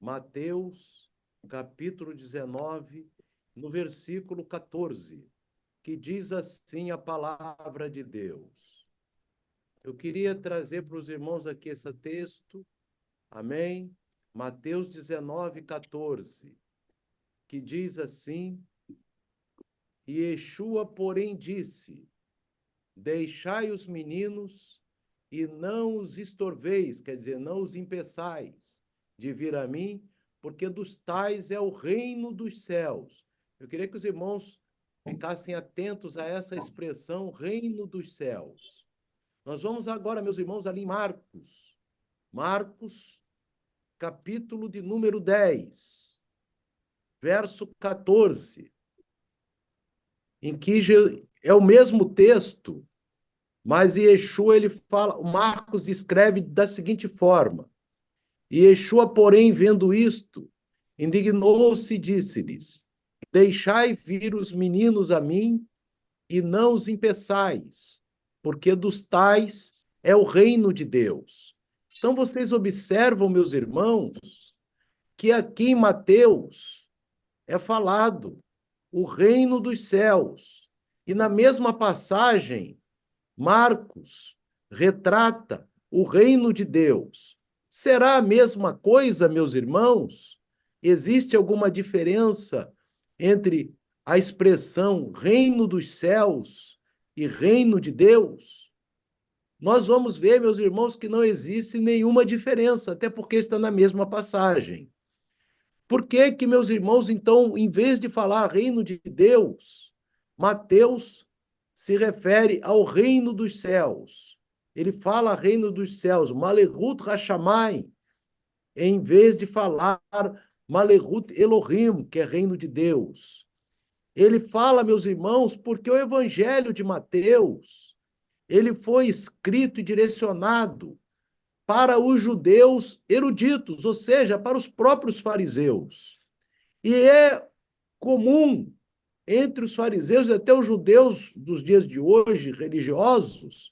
Mateus, capítulo 19, no versículo 14, que diz assim a palavra de Deus. Eu queria trazer para os irmãos aqui esse texto, amém? Mateus 19, 14, que diz assim: E Yeshua, porém, disse: Deixai os meninos e não os estorveis, quer dizer, não os impeçais de vir a mim, porque dos tais é o reino dos céus. Eu queria que os irmãos ficassem atentos a essa expressão, reino dos céus. Nós vamos agora, meus irmãos, ali em Marcos. Marcos, capítulo de número 10, verso 14, em que é o mesmo texto, mas Yeshua, ele fala, Marcos escreve da seguinte forma: E Yeshua, porém, vendo isto, indignou-se e disse-lhes: Deixai vir os meninos a mim e não os impeçais, porque dos tais é o reino de Deus. Então, vocês observam, meus irmãos, que aqui em Mateus é falado o reino dos céus. E na mesma passagem, Marcos retrata o reino de Deus. Será a mesma coisa, meus irmãos? Existe alguma diferença entre a expressão reino dos céus e reino de Deus? Nós vamos ver, meus irmãos, que não existe nenhuma diferença, até porque está na mesma passagem. Por que que, meus irmãos, então, em vez de falar reino de Deus, Mateus se refere ao reino dos céus? Ele fala reino dos céus, Malehut Hashamai, em vez de falar Malehut Elohim, que é reino de Deus. Ele fala, meus irmãos, porque o evangelho de Mateus, ele foi escrito e direcionado para os judeus eruditos, ou seja, para os próprios fariseus. E é comum entre os fariseus e até os judeus dos dias de hoje, religiosos,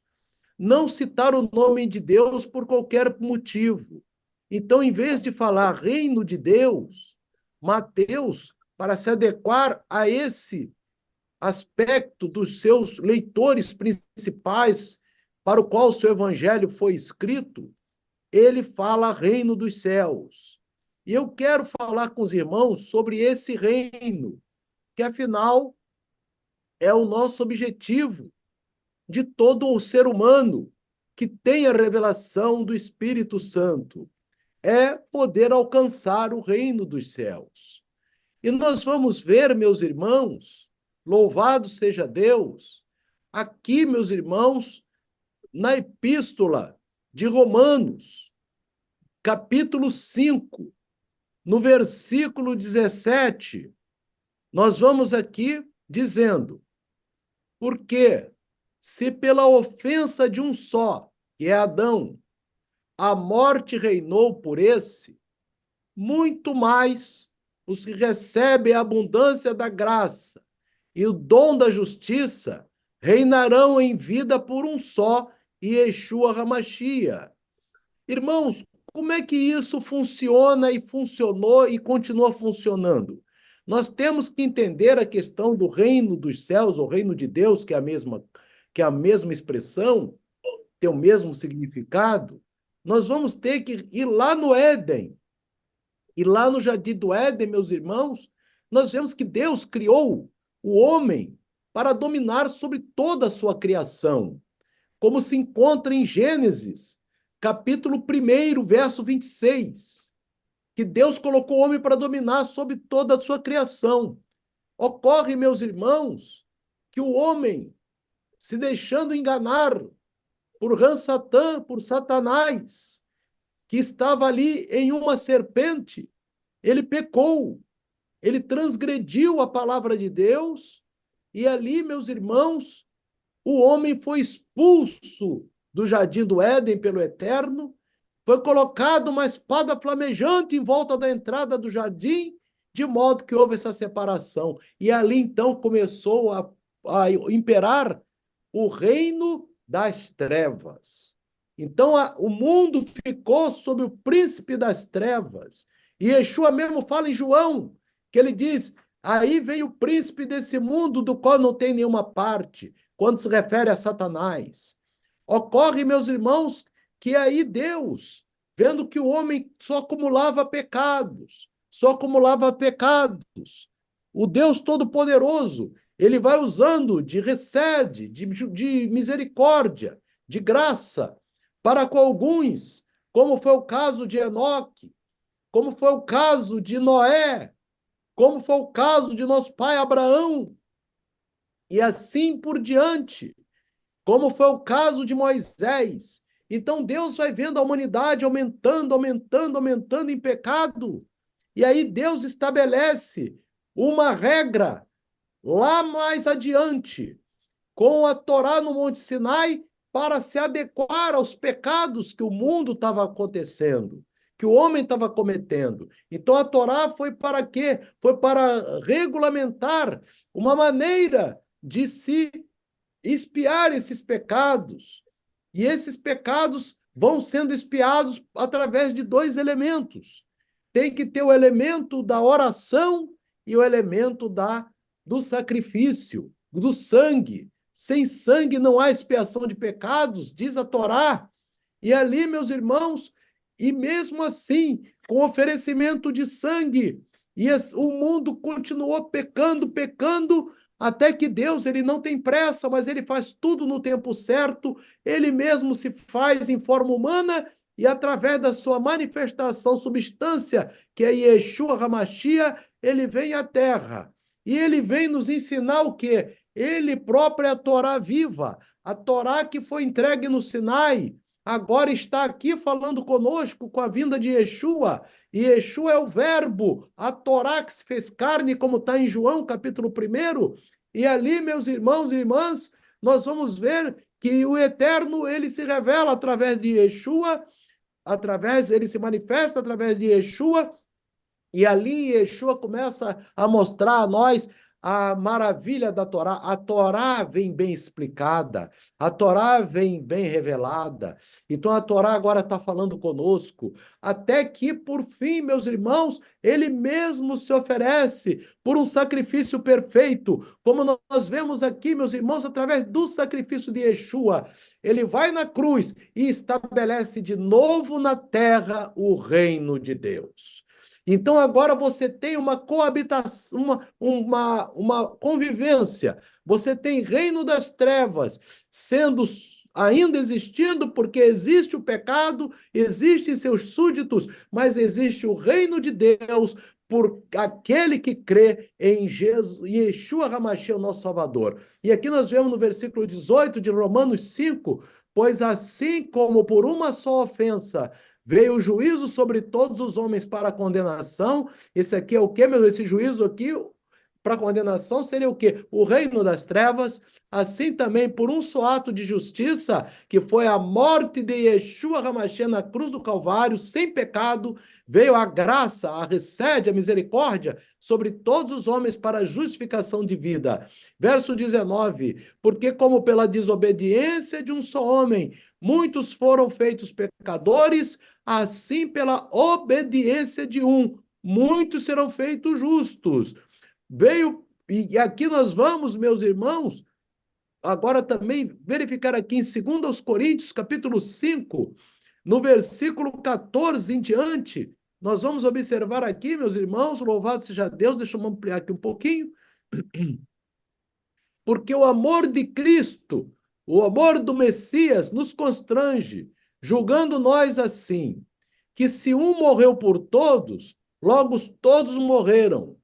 não citar o nome de Deus por qualquer motivo. Então, em vez de falar reino de Deus, Mateus, para se adequar a esse aspecto dos seus leitores principais, para o qual o seu evangelho foi escrito, ele fala reino dos céus. E eu quero falar com os irmãos sobre esse reino, que afinal é o nosso objetivo de todo o ser humano que tem a revelação do Espírito Santo, é poder alcançar o reino dos céus. E nós vamos ver, meus irmãos, louvado seja Deus, aqui, meus irmãos, na epístola de Romanos, capítulo 5, no versículo 17, nós vamos aqui dizendo: porque se pela ofensa de um só, que é Adão, a morte reinou por esse, muito mais os que recebem a abundância da graça e o dom da justiça reinarão em vida por um só, Yeshua HaMashiach. Irmãos, como é que isso funciona e funcionou e continua funcionando? Nós temos que entender a questão do reino dos céus, ou reino de Deus, que é a mesma expressão, tem o mesmo significado. Nós vamos ter que ir lá no Éden. E lá no Jardim do Éden, meus irmãos, nós vemos que Deus criou o homem para dominar sobre toda a sua criação, como se encontra em Gênesis, capítulo 1, verso 26, que Deus colocou o homem para dominar sobre toda a sua criação. Ocorre, meus irmãos, que o homem, se deixando enganar por Satã, por Satanás, que estava ali em uma serpente, ele pecou, ele transgrediu a palavra de Deus, e ali, meus irmãos, o homem foi expulso do jardim do Éden pelo Eterno, foi colocado uma espada flamejante em volta da entrada do jardim, de modo que houve essa separação. E ali, então, começou a imperar o reino das trevas. Então, o mundo ficou sob o príncipe das trevas. E Yeshua mesmo fala em João, que ele diz, aí vem o príncipe desse mundo do qual não tem nenhuma parte, quando se refere a Satanás. Ocorre, meus irmãos, que aí Deus, vendo que o homem só acumulava pecados, o Deus Todo-Poderoso, ele vai usando de recede, de misericórdia, de graça, para com alguns, como foi o caso de Enoque, como foi o caso de Noé, como foi o caso de nosso pai Abraão, e assim por diante, como foi o caso de Moisés. Então Deus vai vendo a humanidade aumentando em pecado, e aí Deus estabelece uma regra lá mais adiante, com a Torá no Monte Sinai, para se adequar aos pecados que o mundo estava acontecendo, que o homem estava cometendo. Então a Torá foi para quê? Foi para regulamentar uma maneira de se espiar esses pecados. E esses pecados vão sendo espiados através de dois elementos. Tem que ter o elemento da oração e o elemento do sacrifício, do sangue. Sem sangue não há expiação de pecados, diz a Torá. E ali, meus irmãos, e mesmo assim, com oferecimento de sangue, o mundo continuou pecando, até que Deus, ele não tem pressa, mas ele faz tudo no tempo certo, ele mesmo se faz em forma humana e através da sua manifestação, substância, que é Yeshua HaMashiach, ele vem à terra. E ele vem nos ensinar o quê? Ele próprio é a Torá viva, a Torá que foi entregue no Sinai, agora está aqui falando conosco com a vinda de Yeshua, e Yeshua é o verbo, a Torá que se fez carne, como está em João, capítulo 1, e ali, meus irmãos e irmãs, nós vamos ver que o Eterno, ele se revela através de Yeshua, ele se manifesta através de Yeshua, e ali Yeshua começa a mostrar a nós a maravilha da Torá. A Torá vem bem explicada, a Torá vem bem revelada. Então a Torá agora está falando conosco, até que, por fim, meus irmãos, ele mesmo se oferece por um sacrifício perfeito, como nós vemos aqui, meus irmãos, através do sacrifício de Yeshua. Ele vai na cruz e estabelece de novo na terra o reino de Deus. Então, agora você tem uma coabitação, uma convivência. Você tem reino das trevas sendo ainda existindo, porque existe o pecado, existem seus súditos, mas existe o reino de Deus por aquele que crê em Jesus, Yeshua HaMashiach, o nosso Salvador. E aqui nós vemos no versículo 18 de Romanos 5, pois assim como por uma só ofensa veio o juízo sobre todos os homens para a condenação. Esse aqui é o quê, meu? Esse juízo aqui para condenação seria o quê? O reino das trevas. Assim também, por um só ato de justiça, que foi a morte de Yeshua HaMashiach na cruz do Calvário, sem pecado, veio a graça, a recede, a misericórdia sobre todos os homens para a justificação de vida. Verso 19, porque como pela desobediência de um só homem, muitos foram feitos pecadores, assim pela obediência de um, muitos serão feitos justos. Veio, e aqui nós vamos, meus irmãos, agora também verificar aqui em 2 Coríntios, capítulo 5, no versículo 14 em diante, nós vamos observar aqui, meus irmãos, louvado seja Deus, deixa eu ampliar aqui um pouquinho, porque o amor de Cristo, o amor do Messias nos constrange, julgando nós assim, que se um morreu por todos, logo todos morreram.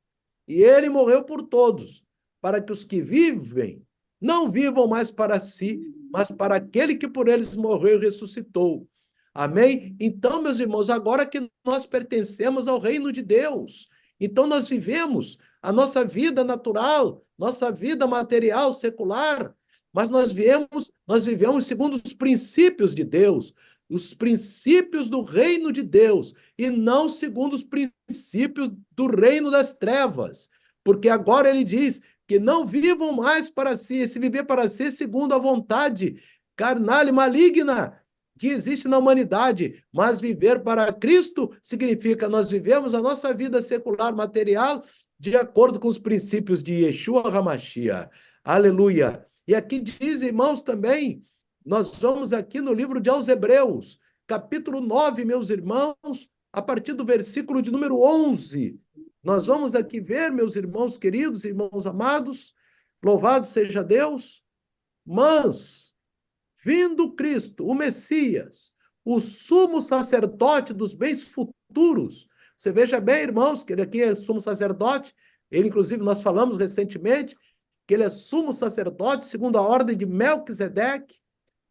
E ele morreu por todos, para que os que vivem não vivam mais para si, mas para aquele que por eles morreu e ressuscitou. Amém? Então, meus irmãos, agora que nós pertencemos ao reino de Deus, então nós vivemos a nossa vida natural, nossa vida material, secular, mas nós vivemos segundo os princípios de Deus, os princípios do reino de Deus, e não segundo os princípios do reino das trevas. Porque agora ele diz que não vivam mais para si, esse viver para si segundo a vontade carnal e maligna que existe na humanidade, mas viver para Cristo significa nós vivemos a nossa vida secular, material, de acordo com os princípios de Yeshua HaMashiach. Aleluia! E aqui diz, irmãos, também, nós vamos aqui no livro de aos Hebreus, capítulo 9, meus irmãos, a partir do versículo de número 11. Nós vamos aqui ver, meus irmãos queridos, irmãos amados, louvado seja Deus, mas vindo Cristo, o Messias, o sumo sacerdote dos bens futuros. Você veja bem, irmãos, que ele aqui é sumo sacerdote, ele, inclusive, nós falamos recentemente, que ele é sumo sacerdote, segundo a ordem de Melquisedeque,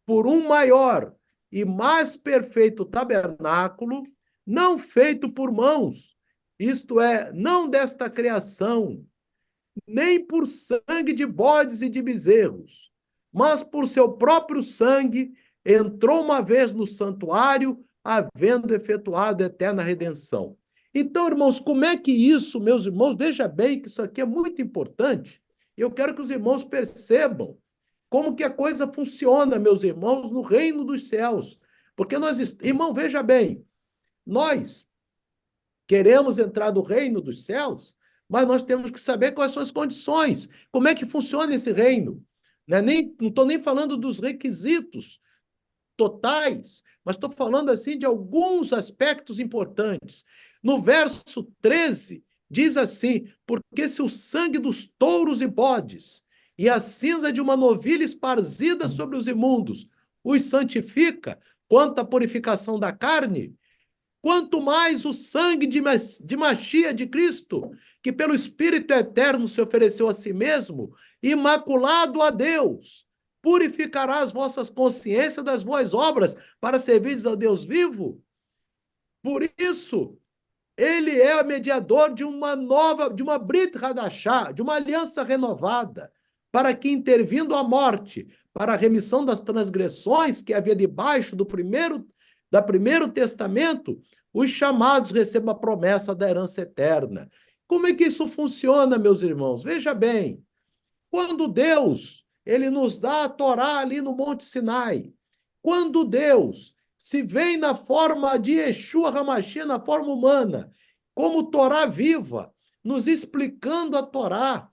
por um maior e mais perfeito tabernáculo, não feito por mãos, isto é, não desta criação, nem por sangue de bodes e de bezerros, mas por seu próprio sangue, entrou uma vez no santuário, havendo efetuado eterna redenção. Então, irmãos, como é que isso, meus irmãos, veja bem que isso aqui é muito importante. Eu quero que os irmãos percebam como que a coisa funciona, meus irmãos, no reino dos céus. Porque nós, irmão, veja bem, nós queremos entrar no reino dos céus, mas nós temos que saber quais são as condições, como é que funciona esse reino. Não estou nem falando dos requisitos totais, mas estou falando assim de alguns aspectos importantes. No verso 13, diz assim: porque se o sangue dos touros e bodes e a cinza de uma novilha esparzida sobre os imundos os santifica quanto à purificação da carne, quanto mais o sangue de Machia de Cristo, que pelo Espírito Eterno se ofereceu a si mesmo, imaculado a Deus, purificará as vossas consciências das boas obras para servires ao Deus vivo. Por isso, ele é mediador de uma Brit Hadashah, de uma aliança renovada, para que, intervindo a morte, para a remissão das transgressões que havia debaixo do primeiro testamento, os chamados recebam a promessa da herança eterna. Como é que isso funciona, meus irmãos? Veja bem, quando Deus, ele nos dá a Torá ali no Monte Sinai, quando Deus se vem na forma de Yeshua HaMashiach, na forma humana, como Torá viva, nos explicando a Torá,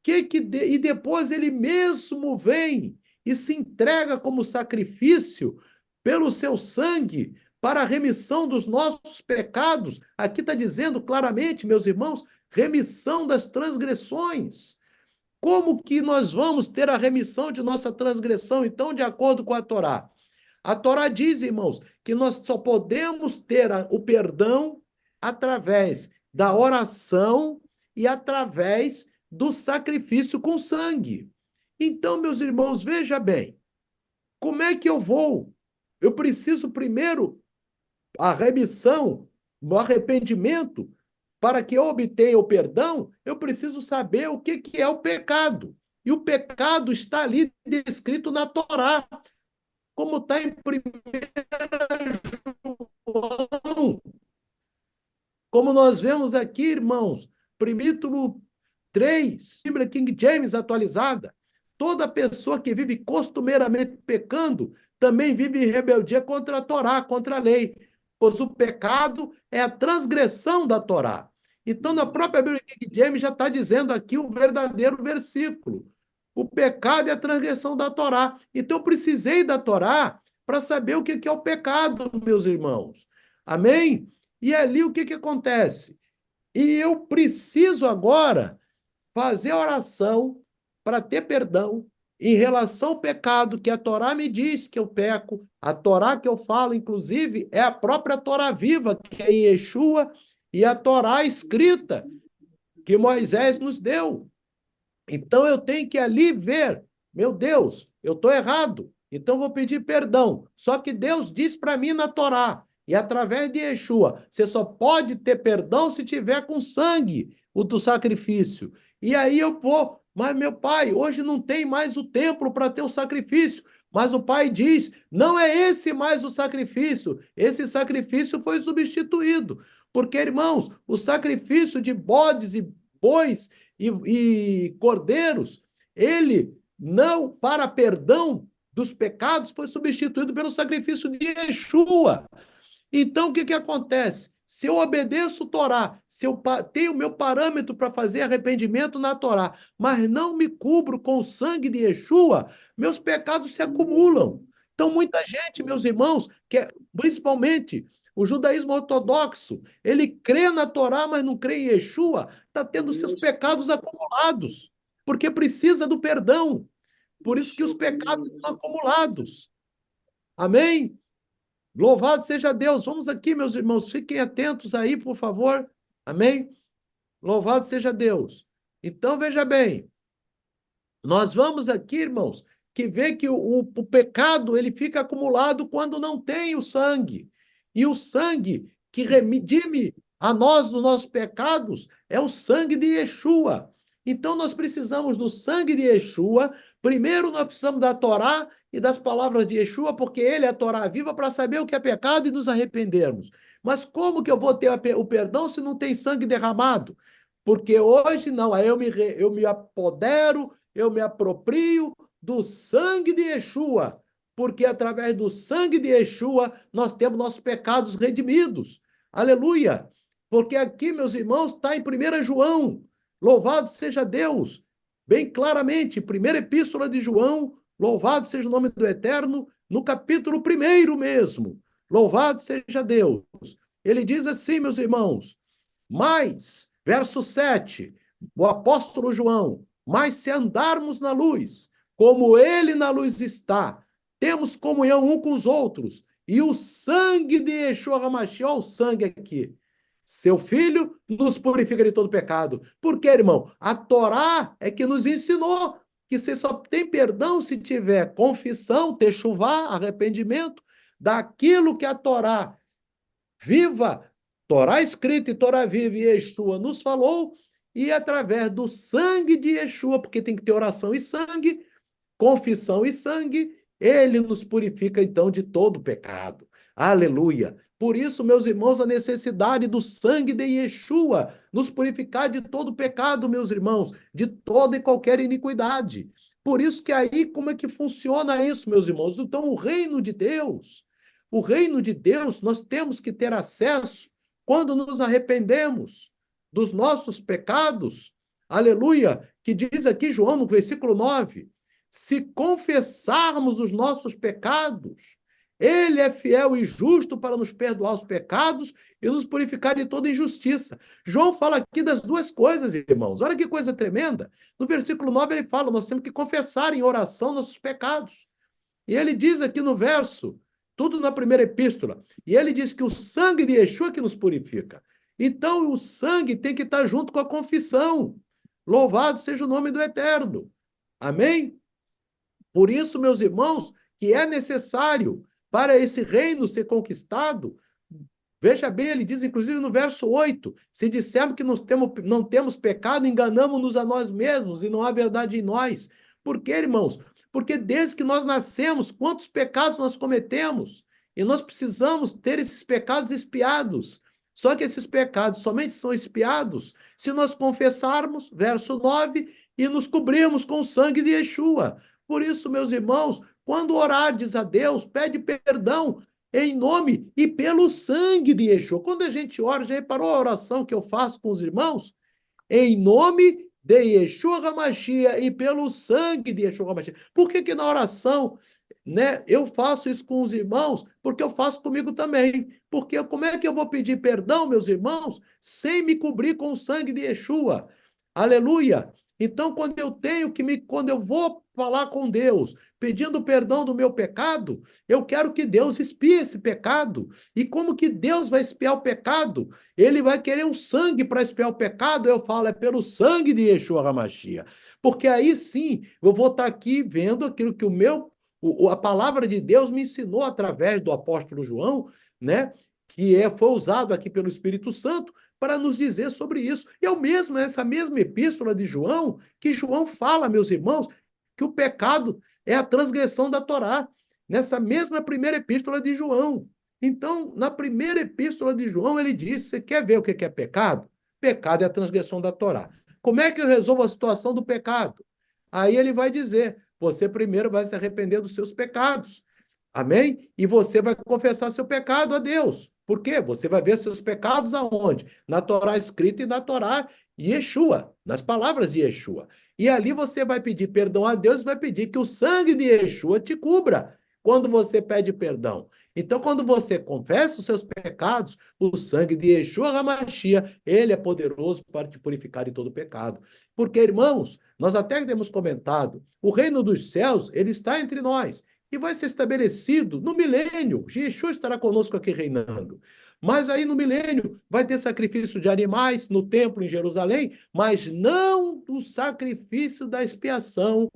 e depois ele mesmo vem e se entrega como sacrifício pelo seu sangue para a remissão dos nossos pecados. Aqui está dizendo claramente, meus irmãos, remissão das transgressões. Como que nós vamos ter a remissão de nossa transgressão, então, de acordo com a Torá? A Torá diz, irmãos, que nós só podemos ter o perdão através da oração e através do sacrifício com sangue. Então, meus irmãos, veja bem, como é que eu vou? Eu preciso primeiro a remissão, o arrependimento. Para que eu obtenha o perdão, eu preciso saber o que é o pecado. E o pecado está ali descrito na Torá, como está em 1 João. Como nós vemos aqui, irmãos, capítulo 3, Bíblia King James atualizada, toda pessoa que vive costumeiramente pecando também vive em rebeldia contra a Torá, contra a lei, pois o pecado é a transgressão da Torá. Então, na própria Bíblia King James já está dizendo aqui o verdadeiro versículo. O pecado é a transgressão da Torá. Então, eu precisei da Torá para saber o que é o pecado, meus irmãos. Amém? E ali o que acontece? E eu preciso agora fazer oração para ter perdão em relação ao pecado que a Torá me diz que eu peco. A Torá que eu falo, inclusive, é a própria Torá viva, que é Yeshua, e a Torá escrita que Moisés nos deu. Então eu tenho que ali ver, meu Deus, eu estou errado, então vou pedir perdão. Só que Deus diz para mim na Torá, e através de Yeshua, você só pode ter perdão se tiver com sangue o do sacrifício. E aí eu vou, mas meu pai, hoje não tem mais o templo para ter o sacrifício. Mas o pai diz, não é esse mais o sacrifício, esse sacrifício foi substituído. Porque, irmãos, o sacrifício de bodes e bois e cordeiros, ele não, para perdão dos pecados foi substituído pelo sacrifício de Yeshua. Então, o que acontece? Se eu obedeço a Torá, se eu tenho o meu parâmetro para fazer arrependimento na Torá, mas não me cubro com o sangue de Yeshua, meus pecados se acumulam. Então, muita gente, meus irmãos, principalmente o judaísmo ortodoxo, ele crê na Torá, mas não crê em Yeshua, está tendo seus pecados acumulados, porque precisa do perdão. Por isso que os pecados estão acumulados. Amém? Louvado seja Deus. Vamos aqui, meus irmãos, fiquem atentos aí, por favor. Amém? Louvado seja Deus. Então, veja bem, nós vamos aqui, irmãos, que vê que o pecado ele fica acumulado quando não tem o sangue. E o sangue que redime a nós dos nossos pecados é o sangue de Yeshua. Então, nós precisamos do sangue de Yeshua. Primeiro, nós precisamos da Torá e das palavras de Yeshua, porque ele é a Torá viva para saber o que é pecado e nos arrependermos. Mas como que eu vou ter o perdão se não tem sangue derramado? Porque hoje não, aí eu me apodero, eu me aproprio do sangue de Yeshua, porque através do sangue de Yeshua nós temos nossos pecados redimidos. Aleluia! Porque aqui, meus irmãos, está em 1 João. Louvado seja Deus! Bem claramente, primeira epístola de João, louvado seja o nome do Eterno, no capítulo 1 mesmo. Louvado seja Deus. Ele diz assim, meus irmãos, mas, verso 7, o apóstolo João, mas se andarmos na luz, como ele na luz está, temos comunhão um com os outros, e o sangue de Yeshua HaMashiach, olha o sangue aqui, seu filho nos purifica de todo pecado. Por quê, irmão? A Torá é que nos ensinou que você só tem perdão se tiver confissão, techuvá, arrependimento, daquilo que a Torá viva, Torá escrita e Torá viva e Yeshua nos falou, e através do sangue de Yeshua, porque tem que ter oração e sangue, confissão e sangue, ele nos purifica então de todo pecado. Aleluia! Por isso, meus irmãos, a necessidade do sangue de Yeshua nos purificar de todo pecado, meus irmãos, de toda e qualquer iniquidade. Por isso que aí, como é que funciona isso, meus irmãos? Então, o reino de Deus, nós temos que ter acesso quando nos arrependemos dos nossos pecados. Aleluia! Que diz aqui João no versículo 9, se confessarmos os nossos pecados, ele é fiel e justo para nos perdoar os pecados e nos purificar de toda injustiça. João fala aqui das duas coisas, irmãos. Olha que coisa tremenda. No versículo 9 ele fala, nós temos que confessar em oração nossos pecados. E ele diz aqui no verso, tudo na primeira epístola, e ele diz que o sangue de Yeshua que nos purifica. Então o sangue tem que estar junto com a confissão. Louvado seja o nome do Eterno. Amém? Por isso, meus irmãos, que é necessário para esse reino ser conquistado, veja bem, ele diz, inclusive no verso 8, se dissermos que não temos pecado, enganamos-nos a nós mesmos e não há verdade em nós. Por quê, irmãos? Porque desde que nós nascemos, quantos pecados nós cometemos? E nós precisamos ter esses pecados expiados. Só que esses pecados somente são expiados se nós confessarmos, verso 9, e nos cobrirmos com o sangue de Yeshua. Por isso, meus irmãos, quando orardes a Deus, pede perdão em nome e pelo sangue de Yeshua. Quando a gente ora, já reparou a oração que eu faço com os irmãos? Em nome de Yeshua HaMashiach e pelo sangue de Yeshua HaMashiach. Por que na oração, né, eu faço isso com os irmãos? Porque eu faço comigo também. Porque como é que eu vou pedir perdão, meus irmãos, sem me cobrir com o sangue de Yeshua? Aleluia! Então, quando eu vou falar com Deus, pedindo perdão do meu pecado, eu quero que Deus expie esse pecado. E como que Deus vai expiar o pecado? Ele vai querer um sangue para expiar o pecado. Eu falo, é pelo sangue de Yeshua HaMashiach. Porque aí sim, eu vou estar aqui vendo aquilo que a palavra de Deus me ensinou através do apóstolo João, né? Foi usado aqui pelo Espírito Santo, para nos dizer sobre isso. E essa mesma epístola de João, que João fala, meus irmãos, que o pecado é a transgressão da Torá. Nessa mesma primeira epístola de João. Então, na primeira epístola de João, ele diz, você quer ver o que é pecado? Pecado é a transgressão da Torá. Como é que eu resolvo a situação do pecado? Aí ele vai dizer, você primeiro vai se arrepender dos seus pecados. Amém? E você vai confessar seu pecado a Deus. Por quê? Você vai ver seus pecados aonde? Na Torá escrita e na Torá Yeshua, nas palavras de Yeshua. E ali você vai pedir perdão a Deus e vai pedir que o sangue de Yeshua te cubra quando você pede perdão. Então, quando você confessa os seus pecados, o sangue de Yeshua HaMashiach, ele é poderoso para te purificar de todo pecado. Porque, irmãos, nós até temos comentado, o reino dos céus, ele está entre nós e vai ser estabelecido no milênio. Yeshua estará conosco aqui reinando. Mas aí no milênio vai ter sacrifício de animais no templo em Jerusalém, mas não o sacrifício da expiação,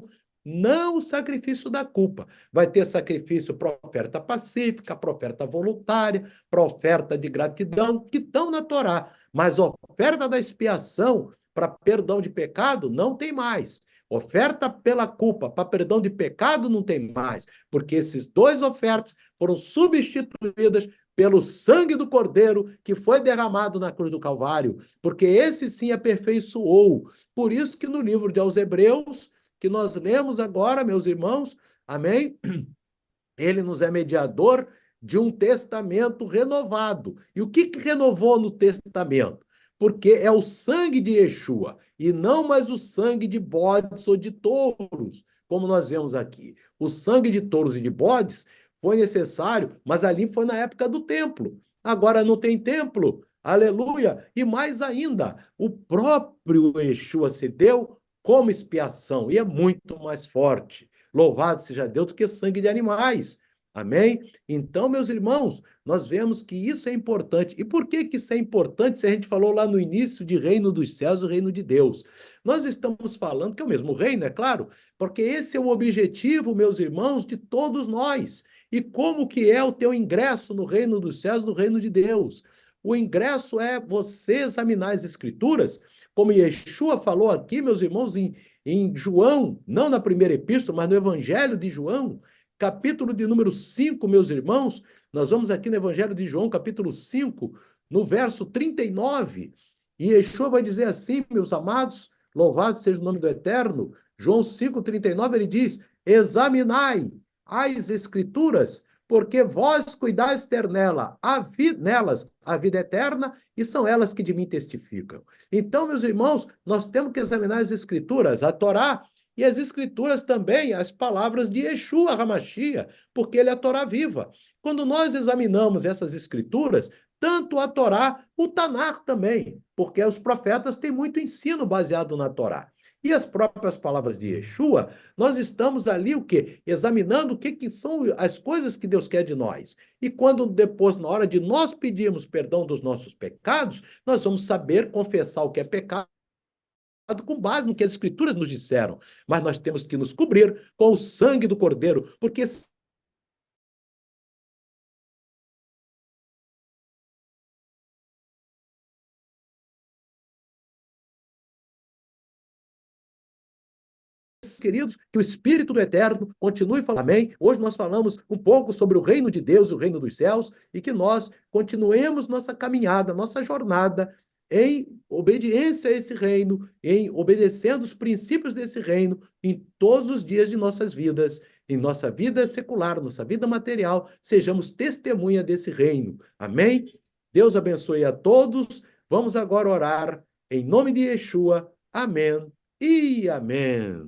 não o sacrifício da culpa. Vai ter sacrifício para oferta pacífica, para oferta voluntária, para oferta de gratidão, que estão na Torá. Mas a oferta da expiação para perdão de pecado não tem mais. Oferta pela culpa para perdão de pecado não tem mais, porque esses dois ofertas foram substituídas pelo sangue do Cordeiro que foi derramado na cruz do Calvário, porque esse sim aperfeiçoou. Por isso que no livro aos Hebreus, que nós lemos agora, meus irmãos, amém? Ele nos é mediador de um testamento renovado. E o que renovou no testamento? Porque é o sangue de Yeshua, e não mais o sangue de bodes ou de touros, como nós vemos aqui. O sangue de touros e de bodes foi necessário, mas ali foi na época do templo. Agora não tem templo, aleluia! E mais ainda, o próprio Yeshua se deu como expiação, e é muito mais forte. Louvado seja Deus do que sangue de animais. Amém? Então, meus irmãos, nós vemos que isso é importante. E por que isso é importante se a gente falou lá no início de reino dos céus e reino de Deus? Nós estamos falando que é o mesmo reino, é claro, porque esse é o objetivo, meus irmãos, de todos nós. E como que é o teu ingresso no reino dos céus, no reino de Deus? O ingresso é você examinar as escrituras, como Yeshua falou aqui, meus irmãos, em João, não na primeira epístola, mas no Evangelho de João, capítulo de número 5, meus irmãos, nós vamos aqui no Evangelho de João, capítulo 5, no verso 39, e Yeshua vai dizer assim, meus amados, louvado seja o nome do Eterno, João 5, 39, ele diz, examinai as escrituras, porque vós cuidais ter nelas a vida eterna, e são elas que de mim testificam. Então, meus irmãos, nós temos que examinar as escrituras, a Torá, e as escrituras também, as palavras de Yeshua HaMashiach, porque ele é a Torá viva. Quando nós examinamos essas escrituras, tanto a Torá, o Tanar também, porque os profetas têm muito ensino baseado na Torá. E as próprias palavras de Yeshua, nós estamos ali o quê? Examinando o que são as coisas que Deus quer de nós. E quando depois, na hora de nós pedirmos perdão dos nossos pecados, nós vamos saber confessar o que é pecado com base no que as escrituras nos disseram. Mas nós temos que nos cobrir com o sangue do Cordeiro, porque queridos, que o Espírito do Eterno continue falando. Amém? Hoje nós falamos um pouco sobre o reino de Deus e o reino dos céus, e que nós continuemos nossa caminhada, nossa jornada em obediência a esse reino, em obedecendo os princípios desse reino em todos os dias de nossas vidas, em nossa vida secular, nossa vida material, sejamos testemunha desse reino. Amém? Deus abençoe a todos. Vamos agora orar em nome de Yeshua. Amém e amém.